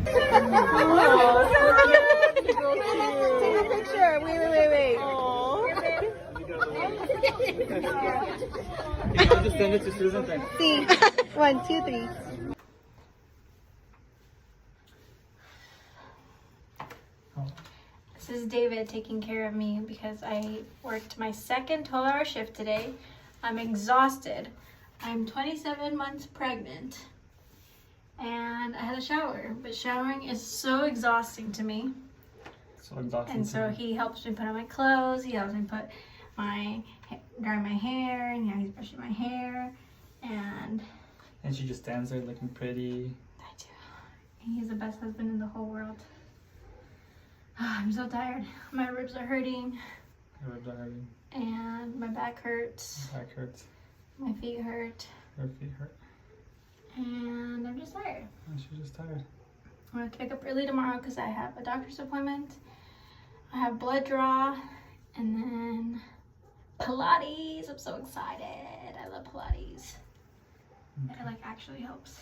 Take a picture. Wait. I'll just send it to Susan. See. 1, 2, 3. This is David taking care of me because I worked my second 12-hour shift today. I'm exhausted. I'm 27 months pregnant and I had a shower, but showering is so exhausting to me. So exhausting. And so he helps me put on my clothes, he helps me dry my hair, and he's brushing my hair, and she just stands there looking pretty. I do. He's the best husband in the whole world. I'm so tired. My ribs are hurting. Her ribs are hurting. And my back hurts. Her back hurts. My feet hurt. Her feet hurt. And I'm just tired. And she's just tired. I'm going to wake up early tomorrow because I have a doctor's appointment. I have blood draw. And then Pilates. I'm so excited. I love Pilates. Okay. It like actually helps.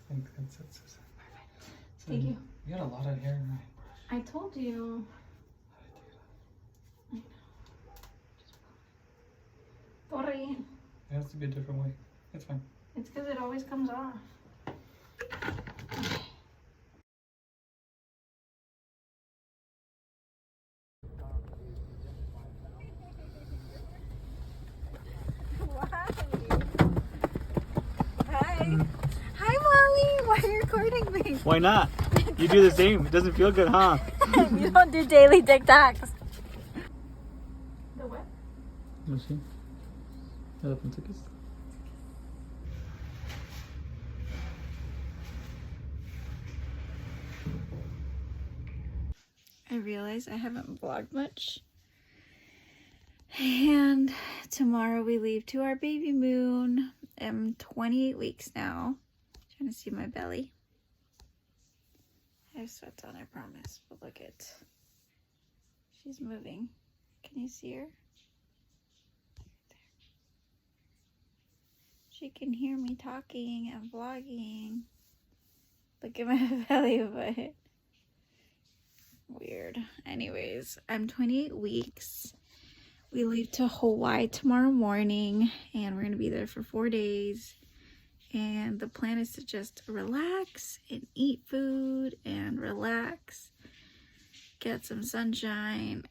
I think that's it, Susan. Perfect. So Thank you. You got a lot of hair in my brush. I told you. I know. Sorry. It has to be a different way. It's fine. It's because it always comes off. Hi, Mommy. Why are you recording me? Why not? You do the same. It doesn't feel good, huh? You don't do daily TikToks. The what? Machine. Elephant tickets. I realize I haven't vlogged much. And tomorrow we leave to our baby moon. I'm 28 weeks now. Trying to see my belly. I have sweats on, I promise. But look at, she's moving. Can you see her? She can hear me talking and vlogging. Look at my belly button. Weird. Anyways, I'm 28 weeks. We leave to Hawaii tomorrow morning and we're going to be there for 4 days. And the plan is to just relax and eat food and relax, get some sunshine,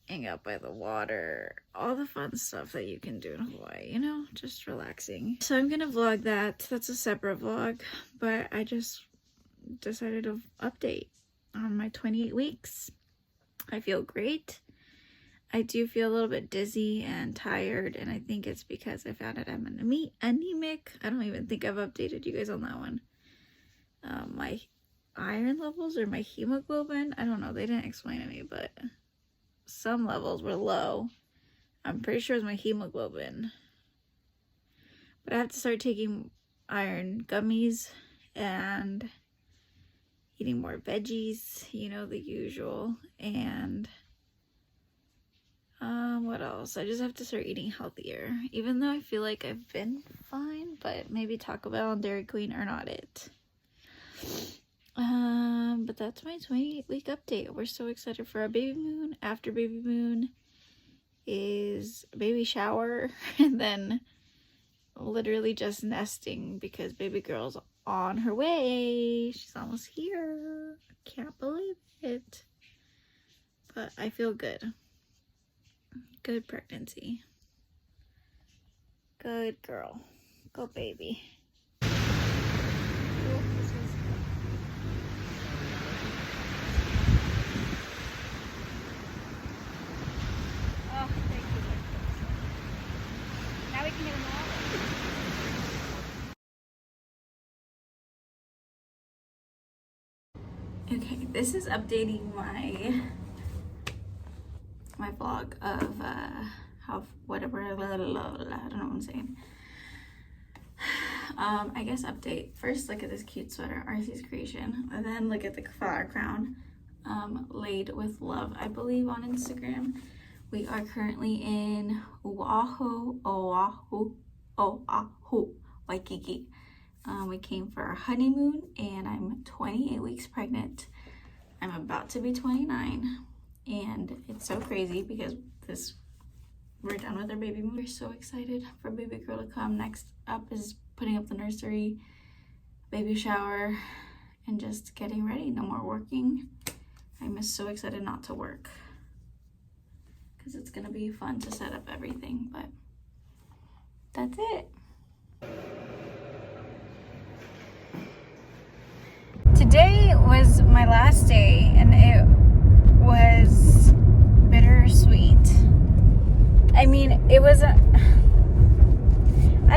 hang out by the water, all the fun stuff that you can do in Hawaii, you know, just relaxing. So I'm going to vlog that. That's a separate vlog, but I just decided to update on my 28 weeks. I feel great. I do feel a little bit dizzy and tired, and I think it's because I found out I'm anemic. I don't even think I've updated you guys on that one. My iron levels or my hemoglobin, I don't know. They didn't explain to me, but some levels were low. I'm pretty sure it's my hemoglobin. But I have to start taking iron gummies and eating more veggies, you know, the usual. And what else? I just have to start eating healthier, even though I feel like I've been fine, but maybe Taco Bell and Dairy Queen are not it. But that's my 28-week update. We're so excited for our baby moon. After baby moon is baby shower, and then literally just nesting because baby girl's on her way. She's almost here. Can't believe it. But I feel good. Good pregnancy. Good girl. Go baby. Oh, thank you. Now we can get them all. Okay, this is updating my vlog of how whatever, I don't know what I'm saying. I guess update. First, look at this cute sweater, RC's creation, and then look at the flower crown, laid with love, I believe, on Instagram. We are currently in Oahu, Waikiki. We came for our honeymoon, and I'm 28 weeks pregnant. I'm about to be 29, and it's so crazy because we're done with our baby move. We're so excited for baby girl to come. Next up is putting up the nursery, baby shower, and just getting ready. No more working. I'm so excited not to work because it's gonna be fun to set up everything, but that's it. Today was my last day, and it was bittersweet. I mean, it was I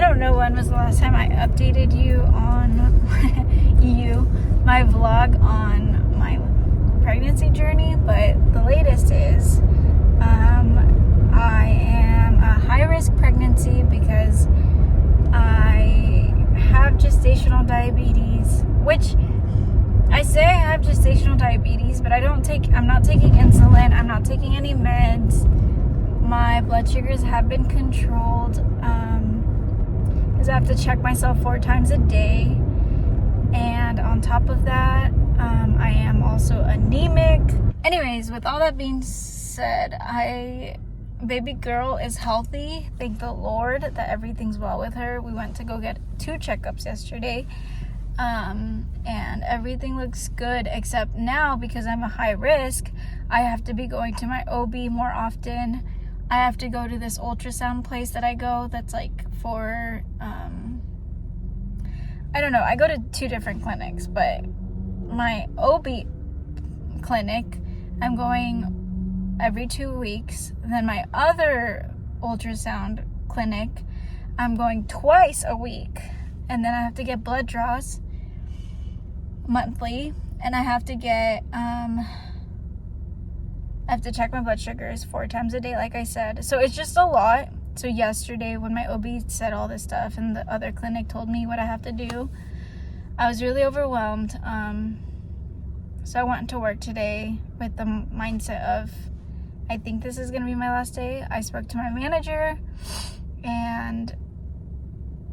don't know when was the last time I updated you on my vlog on my pregnancy journey, but the latest is I am a high-risk pregnancy because I have gestational diabetes, which I say I have gestational diabetes, but I'm not taking insulin, I'm not taking any meds. My blood sugars have been controlled, because I have to check myself 4 times a day, and on top of that, I am also anemic. Anyways, with all that being said, baby girl is healthy. Thank the Lord that everything's well with her. We went to go get 2 checkups yesterday, and everything looks good, except now because I'm a high risk, I have to be going to my OB more often. I have to go to this ultrasound place that I go that's like for I don't know, I go to 2 different clinics, but my OB clinic I'm going every 2 weeks. Then my other ultrasound clinic I'm going twice a week, and then I have to get blood draws monthly, and I have to get I have to check my blood sugars 4 times a day, like I said. So it's just a lot. So yesterday when my OB said all this stuff and the other clinic told me what I have to do, I was really overwhelmed. So I went to work today with the mindset of, I think this is going to be my last day. I spoke to my manager, and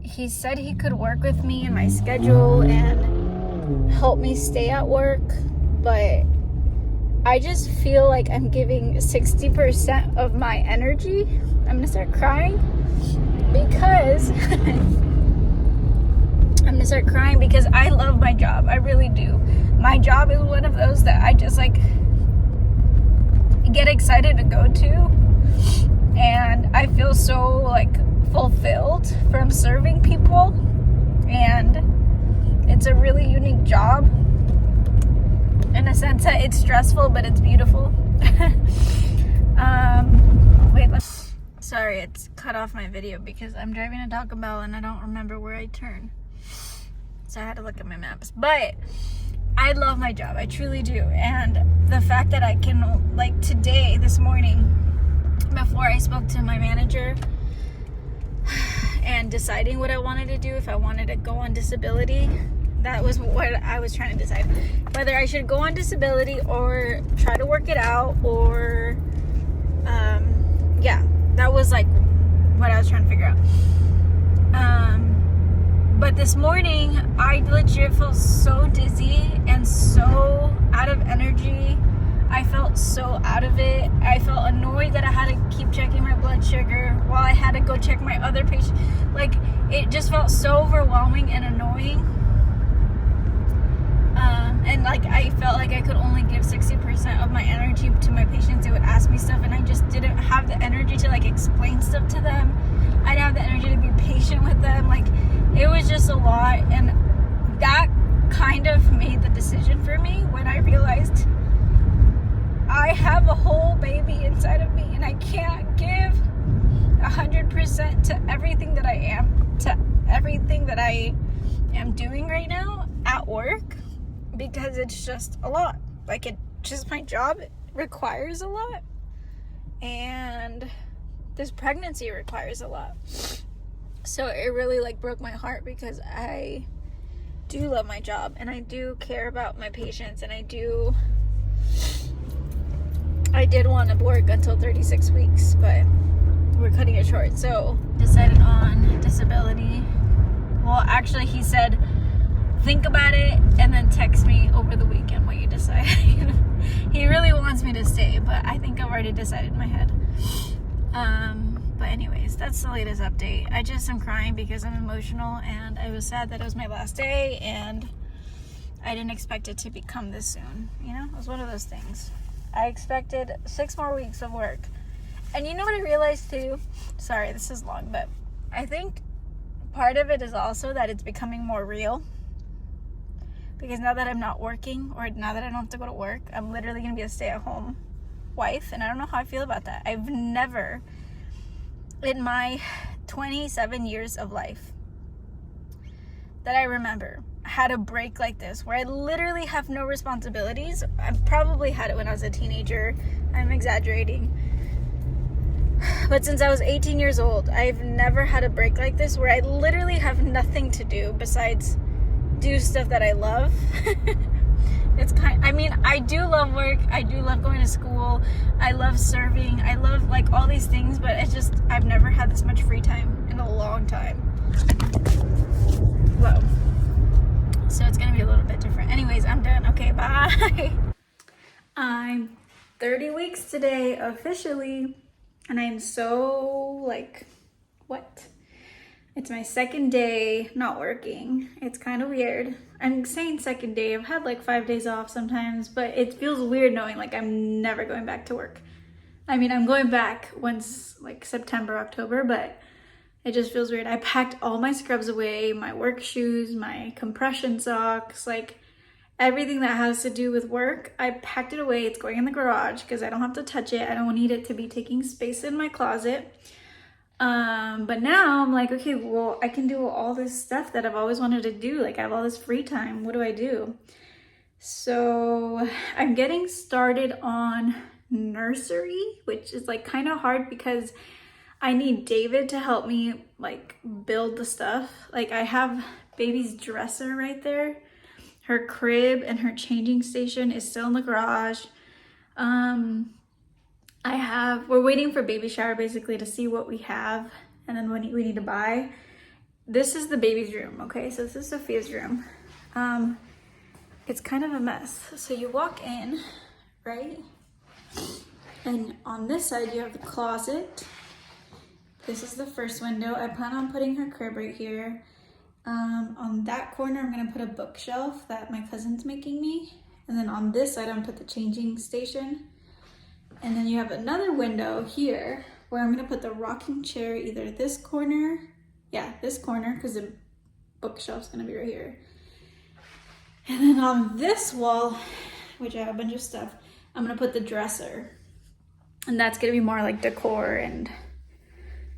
he said he could work with me in my schedule and help me stay at work, but I just feel like I'm giving 60% of my energy. I'm gonna start crying because I love my job. I really do. My job is one of those that I just like get excited to go to, and I feel so like fulfilled from serving people, and it's a really unique job in a sense that it's stressful, but it's beautiful. Sorry, it's cut off my video because I'm driving to Taco Bell and I don't remember where I turn, so I had to look at my maps. But I love my job, I truly do, and the fact that I can, like today, this morning, before I spoke to my manager and deciding what I wanted to do, if I wanted to go on disability. That was what I was trying to decide, whether I should go on disability or try to work it out, or yeah, that was like what I was trying to figure out. But this morning I legit felt so dizzy and so out of energy. I felt so out of it. I felt annoyed that I had to keep checking my blood sugar while I had to go check my other patient. Like, it just felt so overwhelming and annoying. And like I felt like I could only give 60% of my energy to my patients. They would ask me stuff, and I just didn't have the energy to like explain stuff to them. I didn't have the energy to be patient with them. Like, it was just a lot, and that kind of made the decision for me when I realized I have a whole baby inside of me, and I can't give 100% to everything that I am doing right now at work, because it's just a lot. Like, it just, my job requires a lot, and this pregnancy requires a lot. So it really like broke my heart, because I do love my job and I do care about my patients, and I did want to work until 36 weeks, but we're cutting it short. So decided on disability. Well, Actually, he said, think about it and then text me over the weekend what you decide. He really wants me to stay, but I think I've already decided in my head. But anyways, that's the latest update. I just am crying because I'm emotional, and I was sad that it was my last day, and I didn't expect it to become this soon. You know, it was one of those things. I expected 6 more weeks of work. And you know what I realized too? Sorry, this is long, but I think part of it is also that it's becoming more real. Because now that I'm not working, or now that I don't have to go to work, I'm literally going to be a stay-at-home wife, and I don't know how I feel about that. I've never, in my 27 years of life that I remember, had a break like this, where I literally have no responsibilities. I probably had it when I was a teenager. I'm exaggerating. But since I was 18 years old, I've never had a break like this, where I literally have nothing to do besides do stuff that I love. I mean, I do love work. I do love going to school. I love serving. I love like all these things, but I've never had this much free time in a long time. Whoa. So it's gonna be a little bit different. Anyways, I'm done. Okay, bye. I'm 30 weeks today officially, and I'm so like, what? It's my second day not working. It's kind of weird. I'm saying second day. I've had like 5 days off sometimes, but it feels weird knowing like I'm never going back to work. I mean, I'm going back once like September, October, but it just feels weird. I packed all my scrubs away, my work shoes, my compression socks, like everything that has to do with work. I packed it away. It's going in the garage because I don't have to touch it. I don't need it to be taking space in my closet. But now I'm like, okay, well, I can do all this stuff that I've always wanted to do. Like I have all this free time. What do I do? So I'm getting started on nursery, which is like kind of hard because I need David to help me like build the stuff. Like I have baby's dresser right there. Her crib and her changing station is still in the garage. We're waiting for baby shower basically to see what we have and then what we need to buy. This is the baby's room, okay? So this is Sophia's room. It's kind of a mess. So you walk in, right? And on this side you have the closet. This is the first window. I plan on putting her crib right here. On that corner, I'm gonna put a bookshelf that my cousin's making me. And then on this side, I'm gonna put the changing station. And then you have another window here where I'm gonna put the rocking chair, either this corner, this corner, because the bookshelf's gonna be right here. And then on this wall, which I have a bunch of stuff, I'm gonna put the dresser. And that's gonna be more like decor and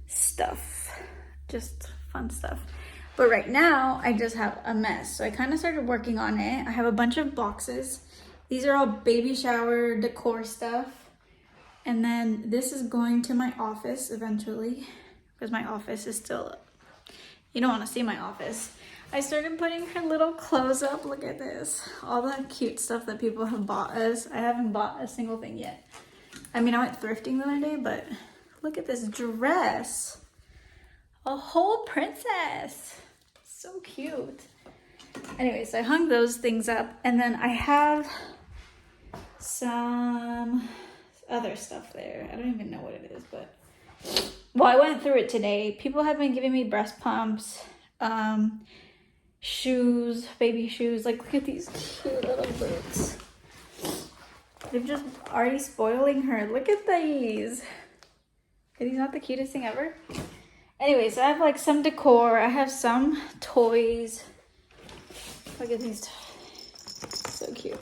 stuff, just fun stuff. But right now I just have a mess. So I kind of started working on it. I have a bunch of boxes. These are all baby shower decor stuff. And then this is going to my office eventually, because my office is still, you don't want to see my office. I started putting her little clothes up. Look at this. All the cute stuff that people have bought us. I haven't bought a single thing yet. I mean, I went thrifting the other day, but look at this dress. A whole princess. So cute. Anyways, I hung those things up, and then I have some other stuff there. I don't even know what it is, but well, I went through it today. People have been giving me breast pumps, shoes, baby shoes. Like, look at these cute little boots. They're just already spoiling her. Look at these. Are these not the cutest thing ever? Anyways, I have like some decor. I have some toys. Look at these. So cute.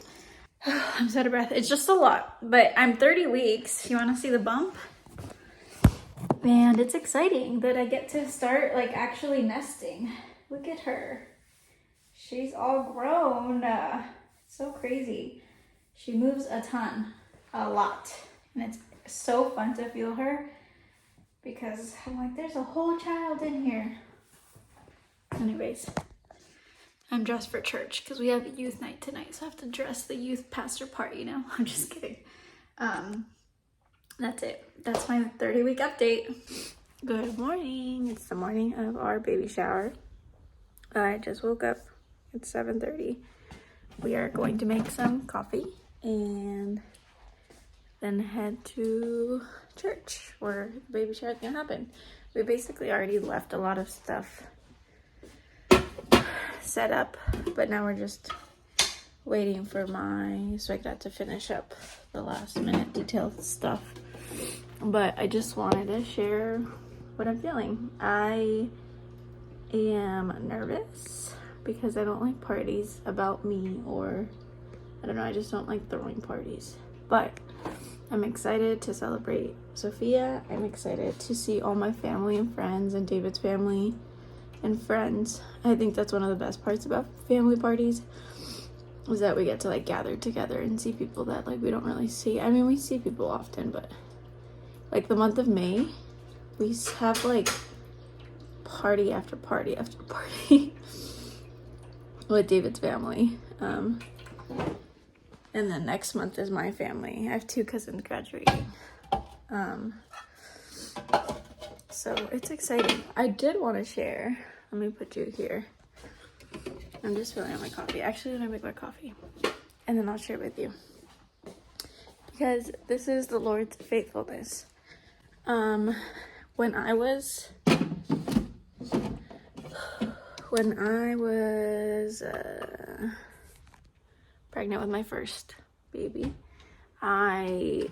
I'm so out of breath. It's just a lot, but I'm 30 weeks. You want to see the bump? And it's exciting that I get to start like actually nesting. Look at her. She's all grown. So crazy. She moves a ton, a lot. And it's so fun to feel her because I'm like, there's a whole child in here. Anyways, I'm dressed for church because we have a youth night tonight, so I have to dress the youth pastor part, you know? I'm just kidding. That's it. That's my 30-week update. Good morning. It's the morning of our baby shower. I just woke up. It's 7:30. We are going to make some coffee and then head to church where the baby shower is gonna happen. We basically already left a lot of stuff set up, but now we're just waiting for my swagdad to finish up the last minute detailed stuff. But I just wanted to share what I'm feeling. I am nervous because I don't like parties about me, or I don't know, I just don't like throwing parties. But I'm excited to celebrate Sophia. I'm excited to see all my family and friends and David's family and friends. I think that's one of the best parts about family parties, is that we get to like gather together and see people that like we don't really see. I mean, we see people often, but like the month of May, we have like party after party after party with David's family. And then next month is my family. I have 2 cousins graduating. So it's exciting. I did want to share. Let me put you here. I'm just filling out my coffee. Actually, let me make my coffee. And then I'll share with you. Because this is the Lord's faithfulness. When I was pregnant with my first baby, I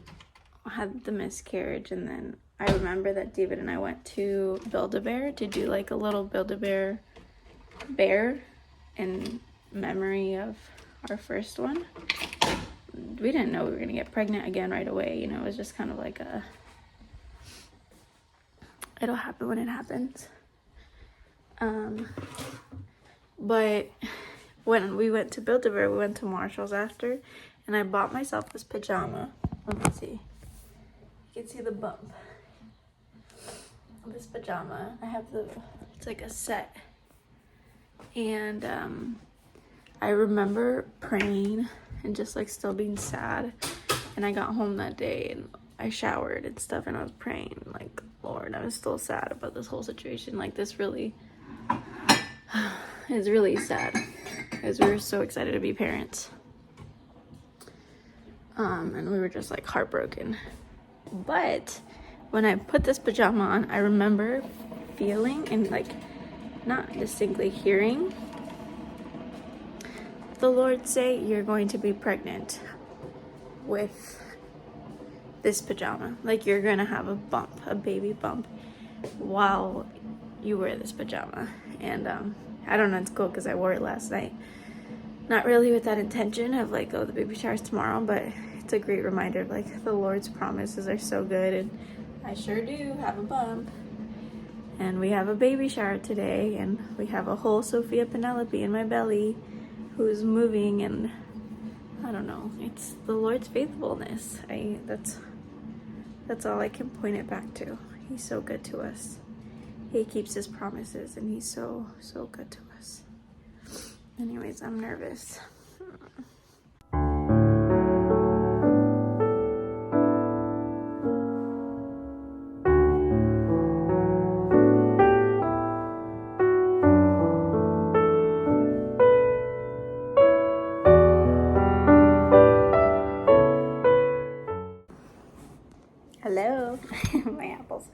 had the miscarriage, and then I remember that David and I went to Build-A-Bear to do like a little Build-A-Bear bear in memory of our first one. We didn't know we were gonna get pregnant again right away, you know. It was just kind of like it'll happen when it happens. But when we went to Build-A-Bear, we went to Marshall's after, and I bought myself this pajama. Let me see. You can see the bump. This pajama. It's like a set. And I remember praying and just like still being sad. And I got home that day and I showered and stuff, and I was praying like, Lord, I was still sad about this whole situation. Like, this really is really sad, because we were so excited to be parents. And we were just like heartbroken. But when I put this pajama on, I remember feeling and like not distinctly hearing the Lord say, you're going to be pregnant with this pajama. Like, you're gonna have a bump, a baby bump, while you wear this pajama. And I don't know, it's cool because I wore it last night. Not really with that intention of like, oh, the baby shower's tomorrow, but it's a great reminder of like the Lord's promises are so good, and I sure do have a bump. And we have a baby shower today, and we have a whole Sophia Penelope in my belly who's moving, and I don't know, it's the Lord's faithfulness. That's all I can point it back to. He's so good to us. He keeps his promises, and he's so good to us. Anyways, I'm nervous. Hello, my apples.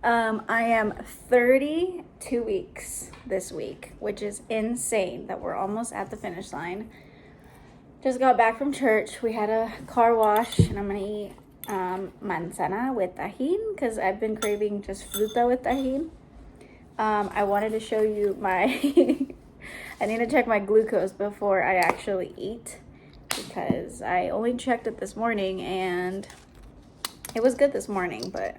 I am 32 weeks this week, which is insane that we're almost at the finish line. Just got back from church. We had a car wash, and I'm gonna eat manzana with tajin because I've been craving just fruta with tajin. I wanted to show you my I need to check my glucose before I actually eat, because I only checked it this morning and it was good this morning, but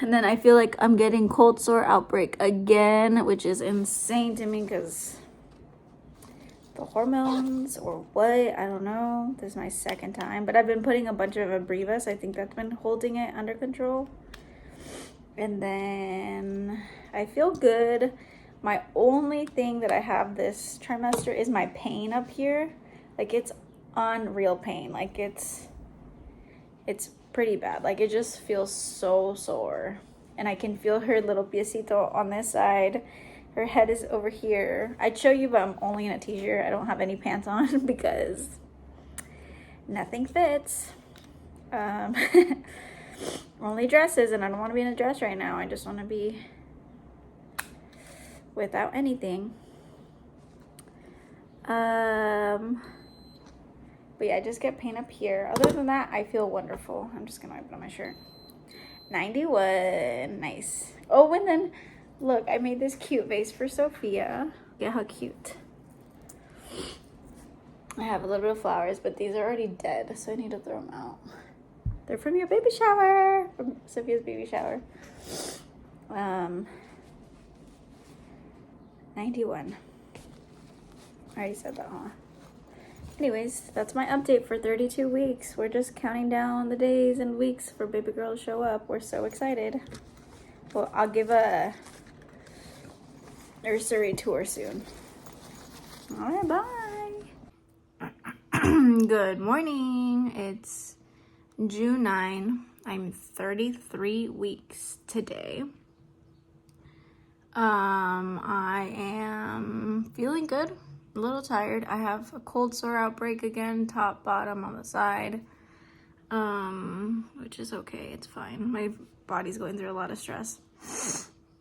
and then I feel like I'm getting cold sore outbreak again, which is insane to me because the hormones or what, I don't know. This is my second time, but I've been putting a bunch of Abrevas. I think that's been holding it under control. And then I feel good. My only thing that I have this trimester is my pain up here. Like, it's unreal pain. Like, it's pretty bad. Like, it just feels so sore. And I can feel her little piecito on this side, Her head is over here. I'd show you, but I'm only in a t-shirt. I don't have any pants on because nothing fits. Only dresses, and I don't want to be in a dress right now. I just want to be without anything. But yeah, I just get pain up here. Other than that, I feel wonderful. I'm just gonna wipe it on my shirt. 91. Nice. Oh, and then look, I made this cute vase for Sophia. Yeah, how cute. I have a little bit of flowers, but these are already dead, so I need to throw them out. They're from your baby shower, from Sophia's baby shower. 91. I already said that, huh? Anyways, that's my update for 32 weeks. We're just counting down the days and weeks for baby girl to show up. We're so excited. Well, I'll give a nursery tour soon. All right, bye. Good morning. It's June 9. I'm 33 weeks today. I am feeling good. A little tired. I have a cold sore outbreak again, top, bottom, on the side, which is okay. It's fine. My body's going through a lot of stress.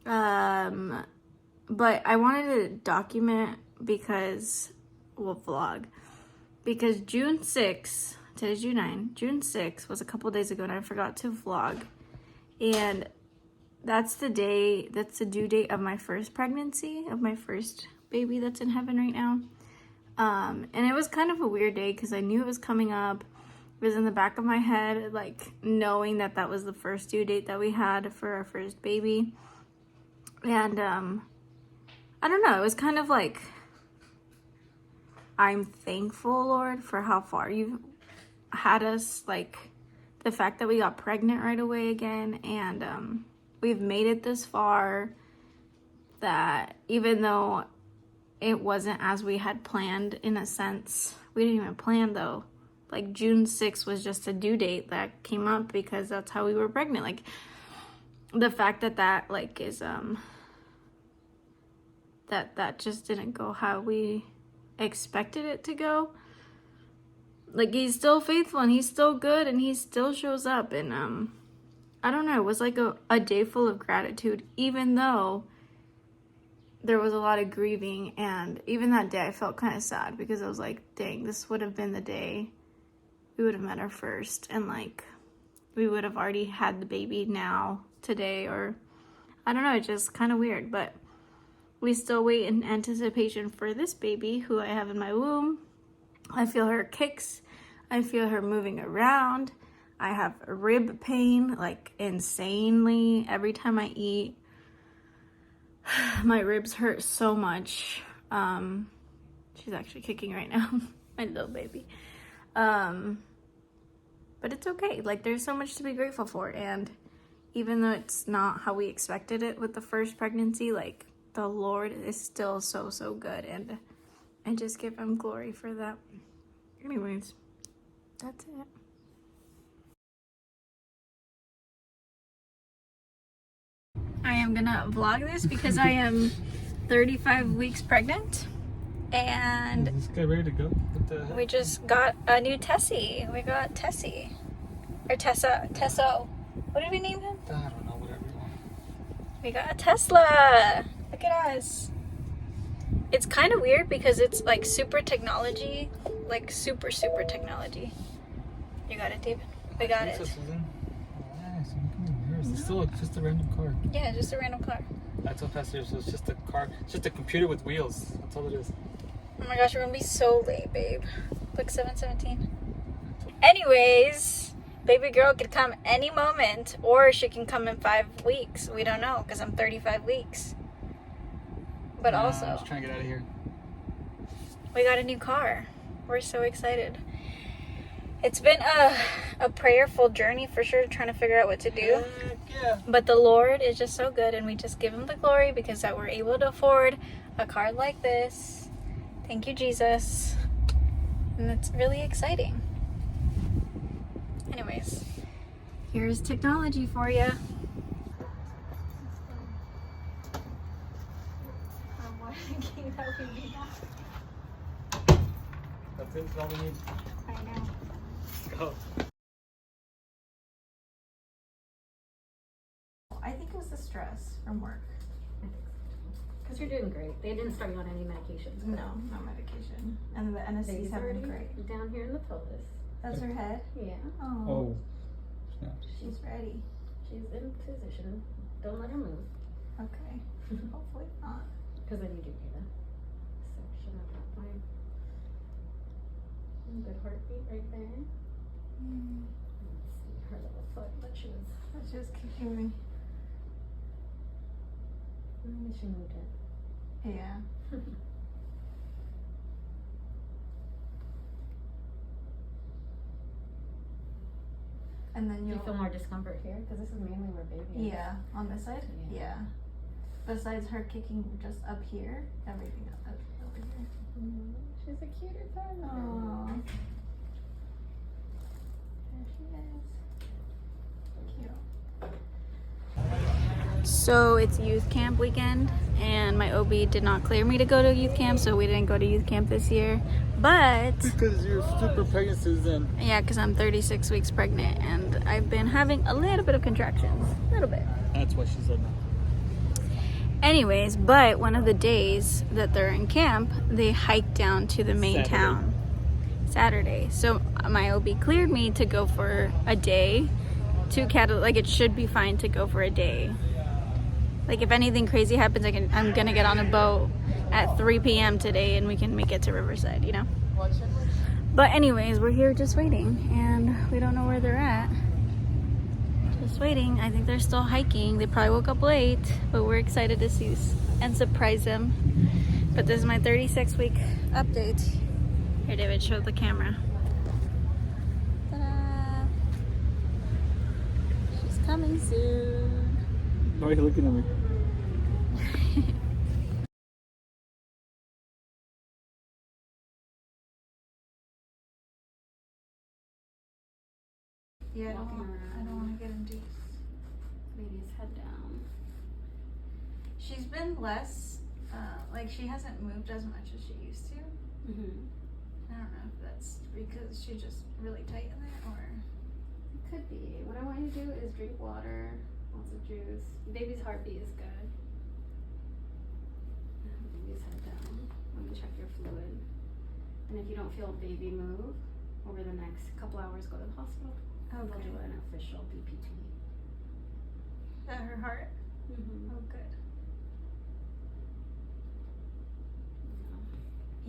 But I wanted to document because, well, vlog, because June 6th, today's June 9, June 6th was a couple days ago and I forgot to vlog. And that's the day, that's the due date of my first pregnancy, of my first baby that's in heaven right now. And it was kind of a weird day because I knew it was coming up. It was in the back of my head, like knowing that that was the first due date that we had for our first baby. And I don't know, it was kind of like, I'm thankful, Lord, for how far you've had us, like the fact that we got pregnant right away again, and we've made it this far, that even though it wasn't as we had planned, in a sense, we didn't even plan though. Like June 6th was just a due date that came up because that's how we were pregnant. Like the fact that that like is that just didn't go how we expected it to go. Like he's still faithful and he's still good and he still shows up, and I don't know, it was like a day full of gratitude, even though there was a lot of grieving. And even that day I felt kind of sad because I was like, dang, this would have been the day we would have met our first, and like we would have already had the baby now today, or I don't know, it's just kind of weird. But we still wait in anticipation for this baby who I have in my womb. I feel her kicks. I feel her moving around. I have rib pain, like insanely. Every time I eat, my ribs hurt so much. She's actually kicking right now, my little baby. But it's okay. Like there's so much to be grateful for. And even though it's not how we expected it with the first pregnancy, like the Lord is still so, so good. And I just give him glory for that. Anyways, that's it. I am gonna vlog this because I am 35 weeks pregnant. And is this guy ready to go? What the heck? we just got a new Tessie. We got Tessie. Or Tesso. What did we name him? I don't know, whatever you want. We got a Tesla. Look at us. It's kind of weird because it's like super technology. Like super, super technology. You got it, David? We got it. Nice. It's still just a random car. Yeah, just a random car. That's how fast it is. So it's just a car. It's just a computer with wheels. That's all it is. Oh my gosh, we're gonna be so late, babe. Look, 7:17. Anyways, baby girl could come any moment, or she can come in 5 weeks. We don't know because I'm 35 weeks. But I'm also, just trying to get out of here. we got a new car. We're so excited. It's been a prayerful journey for sure, trying to figure out what to do. Heck yeah. But the Lord is just so good, and we just give him the glory because that we're able to afford a car like this. Thank you, Jesus. And it's really exciting. Anyways, here's technology for you. Can you help me do that? That's it. That's all we need. I know. Go. I think it was the stress from work. Because you're doing great. They didn't start you on any medications. No medication. And the NSCs Baby's have been already great. down here in the pelvis. That's her head? Yeah. Oh. Oh. Snap. She's ready. She's in position. Don't let her move. Okay. Hopefully not. Because then you do get a section at that point. Good heartbeat right there. Let's see her little foot, but she was. That's just kicking me. Maybe she moved it. Yeah. And then Do you you'll feel more discomfort here? Because this is mainly where baby is. Yeah, on this side? Yeah. Yeah. Besides her kicking just up here, everything up over here. She's a cuter thing. Oh. There she is. Cute. So it's youth camp weekend, and my OB did not clear me to go to youth camp, so we didn't go to youth camp this year. But Because you're super pregnant, Susan. yeah, because I'm 36 weeks pregnant, and I've been having a little bit of contractions. A little bit. That's what she said. Anyways, but one of the days that they're in camp, they hike down to the main Saturday. town. Saturday. So my OB cleared me to go for a day to cattle. Like, it should be fine to go for a day. Like, if anything crazy happens, I'm gonna get on a boat at 3 p.m. today, and we can make it to Riverside, you know? But anyways, we're here just waiting, and we don't know where they're at. Just waiting. I think they're still hiking. They probably woke up late, but we're excited to see and surprise them. But this is my 36-week update. Here, David, show the camera. Ta-da! She's coming soon. Why are you looking at me? Yeah, Walking I don't around. want to get induced. Baby's head down. She's been less, like, she hasn't moved as much as she used to. Mm-hmm. I don't know if that's because she's just really tight in there, or... It could be. What I want you to do is drink water, lots of juice. Baby's heartbeat is good. Baby's head down. Let me check your fluid. And if you don't feel baby move over the next couple hours, go to the hospital. They'll do an official BPT. Is that her heart? Mm-hmm. Oh, good.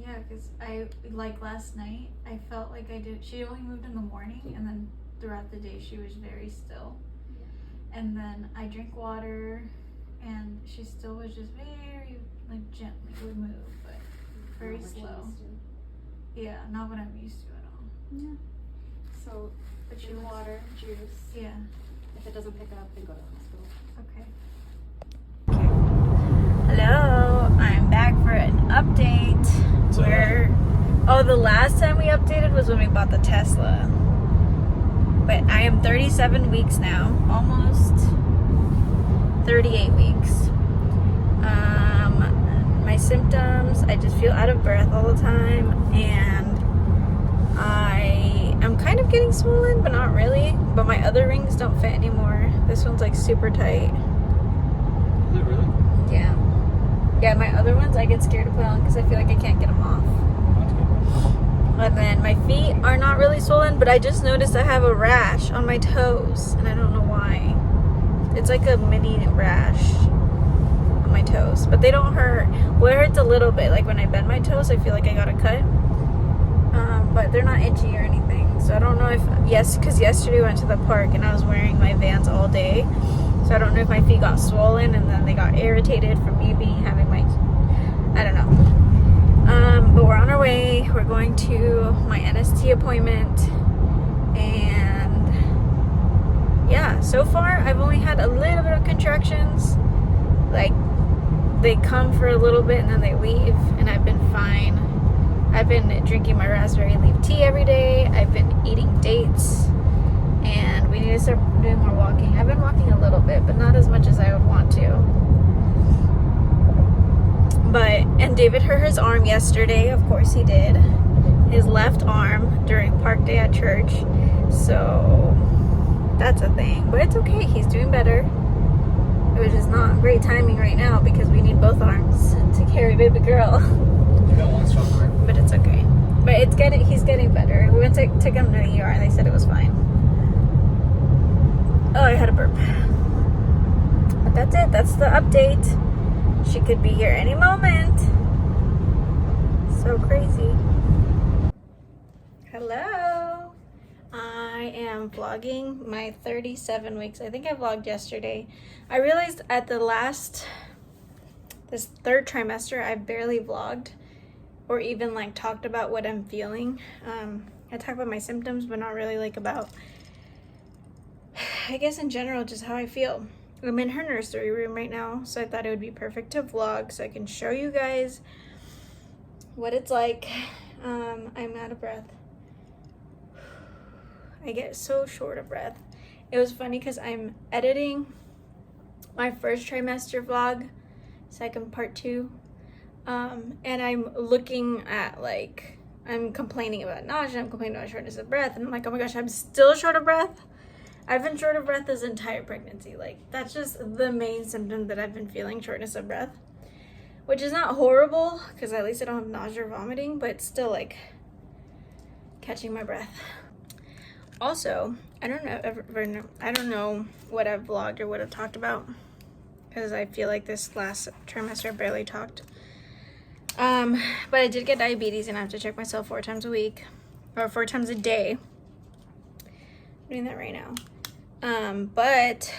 Yeah, because like last night, I felt like she only moved in the morning, and then throughout the day she was very still. Yeah. And then I drink water, and she still was just very, like, gently would move, but very Not what you're slow. used to. Yeah, not what I'm used to at all. Yeah. So, But she drink looks- water, juice. Yeah, If it doesn't pick up, then go to the hospital. okay. Hello, I'm back for an update. The last time we updated was when we bought the Tesla. But I am 37 weeks now, almost 38 weeks. My symptoms, I just feel out of breath all the time, and I am kind of getting swollen, but not really. But my other rings don't fit anymore. This one's like super tight. Is it really? Yeah. Yeah, my other ones I get scared to put on because I feel like I can't get them off. And then my feet are not really swollen, but I just noticed I have a rash on my toes, and I don't know why. It's like a mini rash on my toes, but they don't hurt. Well, it hurts a little bit. Like when I bend my toes, I feel like I got a cut. But they're not itchy or anything. So I don't know if, because yesterday we went to the park and I was wearing my Vans all day. So I don't know if my feet got swollen and then they got irritated from me having my, I don't know. But we're on our way. We're going to my NST appointment. And yeah, so far I've only had a little bit of contractions. Like, they come for a little bit and then they leave, and I've been fine. I've been drinking my raspberry leaf tea every day. I've been eating dates, and we need to start doing more walking. I've been walking a little bit, but not as much as I would want to. And David hurt his arm yesterday. Of course he did. His left arm during park day at church. So that's a thing. But it's okay. He's doing better. Which is not great timing right now because we need both arms to carry baby girl. You got one strong arm. But it's okay. But he's getting better. We went to took him to the ER and they said it was fine. Oh, I had a burp. But that's it. That's the update. She could be here any moment. So crazy. Hello. I am vlogging my 37 weeks. I think I vlogged yesterday. I realized at this third trimester, I barely vlogged or even like talked about what I'm feeling. I talk about my symptoms, but not really like about, I guess in general, just how I feel. I'm in her nursery room right now, so I thought it would be perfect to vlog so I can show you guys what it's like. I'm out of breath. I get so short of breath. It was funny because I'm editing my first trimester vlog, second part 2, and I'm looking at I'm complaining about nausea, I'm complaining about shortness of breath, and I'm like, oh my gosh, I'm still short of breath. I've been short of breath this entire pregnancy. That's just the main symptom that I've been feeling, shortness of breath, which is not horrible because at least I don't have nausea or vomiting, but it's still catching my breath. Also, I don't know what I've vlogged or what I've talked about because I feel like this last trimester I barely talked. But I did get diabetes and I have to check myself 4 times a week or 4 times a day. I'm doing that right now. But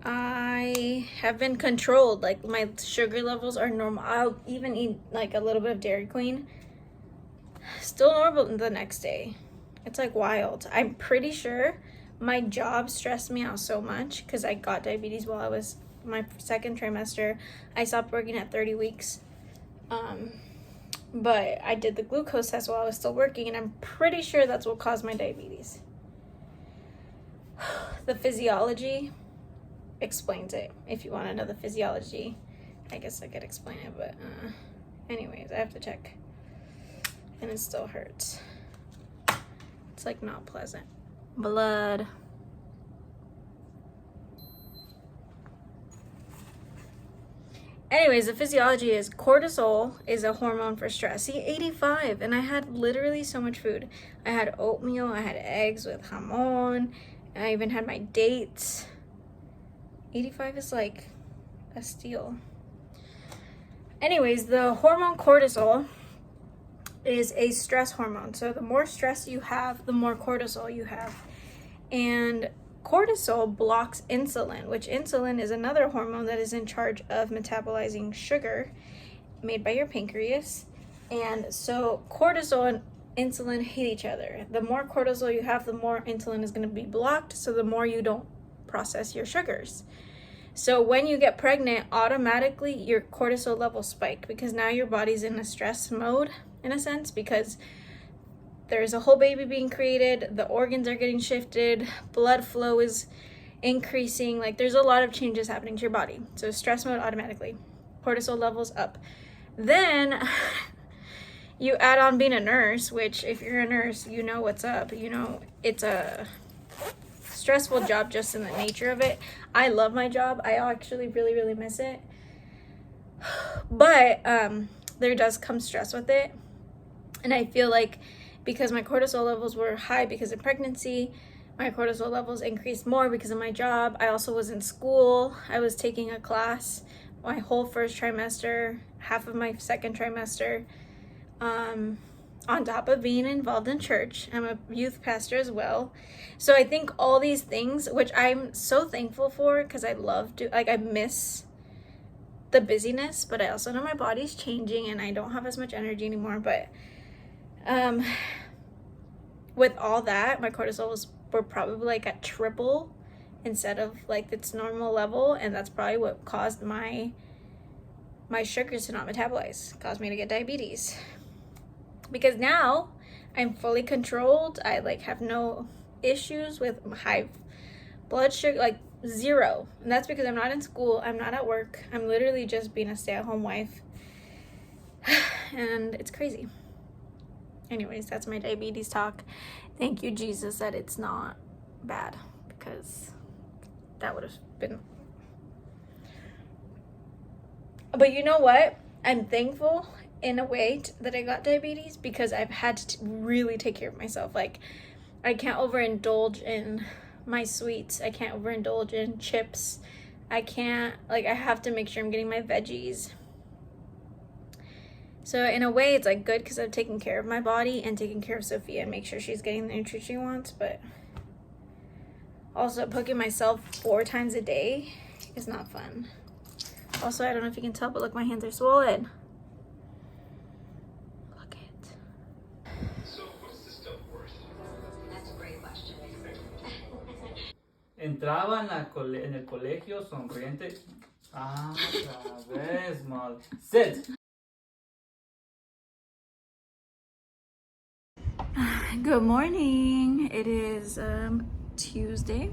I have been controlled. My sugar levels are normal. I'll even eat a little bit of Dairy Queen. Still normal the next day. It's wild. I'm pretty sure my job stressed me out so much because I got diabetes while I was my second trimester. I stopped working at 30 weeks. But I did the glucose test while I was still working, and I'm pretty sure that's what caused my diabetes. The physiology explains it. If you want to know the physiology, I guess I could explain it, but anyways, I have to check. And it still hurts. It's not pleasant. Blood. Anyways, the physiology is cortisol is a hormone for stress. See, 85, and I had literally so much food. I had oatmeal, I had eggs with jamon, and I even had my dates. 85 is a steal. Anyways, the hormone cortisol is a stress hormone. So the more stress you have, the more cortisol you have. And cortisol blocks insulin, which insulin is another hormone that is in charge of metabolizing sugar made by your pancreas. And so cortisol and insulin hate each other. The more cortisol you have, the more insulin is going to be blocked, so the more you don't process your sugars. So when you get pregnant, automatically your cortisol levels spike because now your body's in a stress mode in a sense, because there's a whole baby being created, the organs are getting shifted, blood flow is increasing, there's a lot of changes happening to your body. So stress mode automatically, cortisol levels up. Then you add on being a nurse, which if you're a nurse, you know what's up. You know it's a stressful job just in the nature of it. I love my job. I actually really, really miss it. But there does come stress with it. And I feel because my cortisol levels were high because of pregnancy, my cortisol levels increased more because of my job. I also was in school. I was taking a class my whole first trimester, half of my second trimester, on top of being involved in church. I'm a youth pastor as well. So I think all these things, which I'm so thankful for because I I miss the busyness, but I also know my body's changing and I don't have as much energy anymore. But with all that, my cortisol were probably at triple instead of its normal level, and that's probably what caused my sugars to not metabolize, caused me to get diabetes. Because now I'm fully controlled. I have no issues with high blood sugar. 0. And that's because I'm not in school, I'm not at work, I'm literally just being a stay-at-home wife. And it's crazy. Anyways, that's my diabetes talk. Thank you, Jesus, that it's not bad, because that would have been. But you know what? I'm thankful in a way that I got diabetes, because I've had to really take care of myself. Like, I can't overindulge in my sweets. I can't overindulge in chips. I can't, like, I have to make sure I'm getting my veggies. So in a way, it's like good because I'm taking care of my body and taking care of Sophia and make sure she's getting the nutrition she wants. But also poking myself 4 times a day is not fun. Also, I don't know if you can tell, but look, my hands are swollen. Look it. So what is this stuff worth? That's a great question. Entraba en el colegio sonriente. Ah, otra vez, mal. Sit. Good morning. It is Tuesday.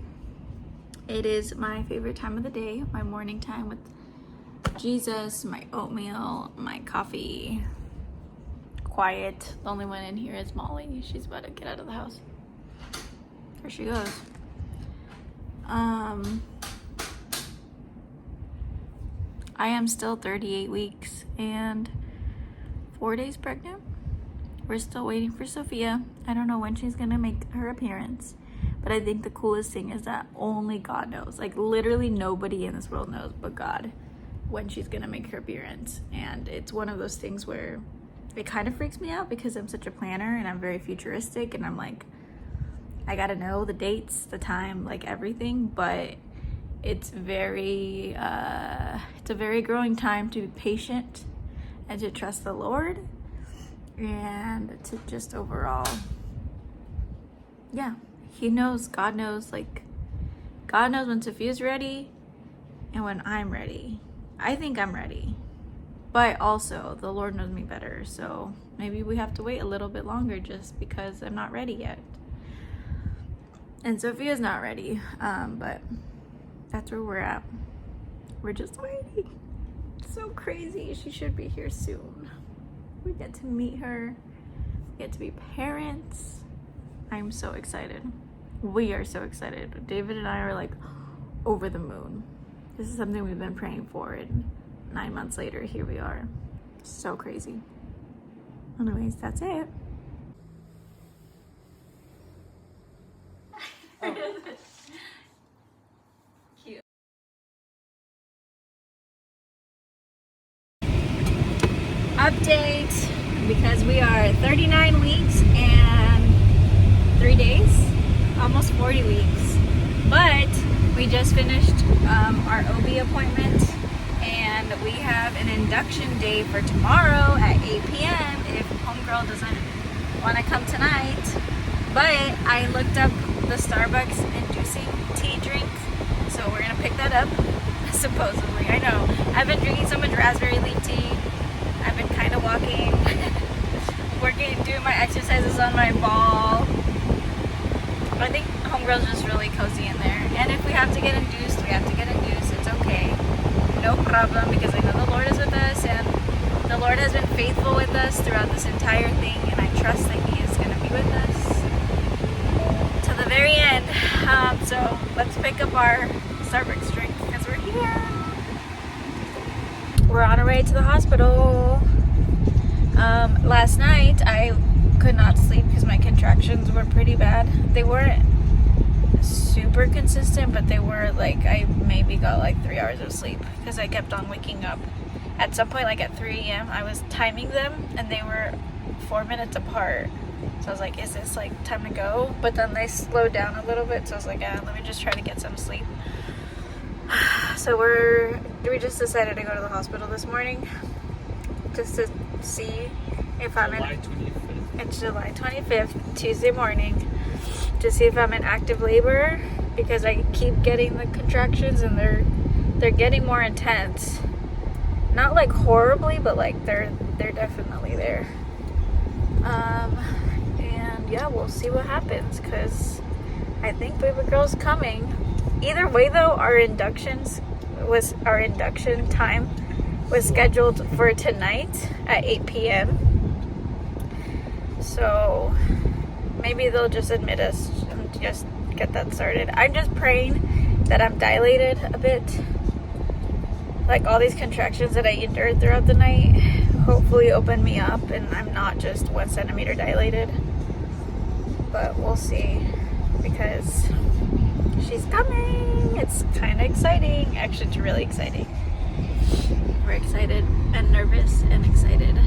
It is my favorite time of the day, my morning time with Jesus, my oatmeal, my coffee. Quiet. The only one in here is Molly. She's about to get out of the house. There she goes. I am still 38 weeks and 4 days pregnant. We're still waiting for Sophia. I don't know when she's gonna make her appearance, but I think the coolest thing is that only God knows. Like, literally nobody in this world knows but God when she's gonna make her appearance. And it's one of those things where it kind of freaks me out because I'm such a planner and I'm very futuristic, and I'm like, I gotta know the dates, the time, like everything. But it's a very growing time to be patient and to trust the Lord, and to just overall, yeah, he knows, God knows, like, God knows when Sophia's ready and when I'm ready. I think I'm ready, but also the Lord knows me better, so maybe we have to wait a little bit longer just because I'm not ready yet. And Sophia's not ready, but that's where we're at. We're just waiting. It's so crazy. She should be here soon. We get to meet her. We get to be parents. I'm so excited. We are so excited. David and I are like over the moon. This is something we've been praying for, and 9 months later, here we are. So crazy. Anyways, that's it. Cute. Update, because we are 39 weeks and 3 days, almost 40 weeks, but we just finished our OB appointment, and we have an induction day for tomorrow at 8 p.m. if homegirl doesn't want to come tonight. But I looked up the Starbucks inducing tea drink, so we're gonna pick that up. Supposedly, I know I've been drinking so much raspberry leaf tea. I've been kind of walking, doing my exercises on my ball. I think homegirl's just really cozy in there. And if we have to get induced, we have to get induced. It's okay. No problem, because I know the Lord is with us, and the Lord has been faithful with us throughout this entire thing, and I trust that He is going to be with us to the very end. So let's pick up our Starbucks drink because we're here. We're on our way to the hospital. Last night I could not sleep because my contractions were pretty bad. They weren't super consistent, but they were like, I maybe got like 3 hours of sleep because I kept on waking up. At some point, like at 3 a.m., I was timing them and they were 4 minutes apart. So I was like, is this like time to go? But then they slowed down a little bit, so I was like, let me just try to get some sleep. So we just decided to go to the hospital this morning just to see if I'm July in. 25th. It's July 25th, Tuesday morning, to see if I'm in active labor, because I keep getting the contractions and they're getting more intense. Not like horribly, but like they're definitely there. And yeah, we'll see what happens, because I think baby girl's coming. Either way though, our induction time was scheduled for tonight at 8 p.m. So maybe they'll just admit us and just get that started. I'm just praying that I'm dilated a bit. Like all these contractions that I endured throughout the night hopefully open me up and I'm not just 1 centimeter dilated. But we'll see, because she's coming. It's kind of exciting. Actually, it's really exciting. We're excited and nervous and excited.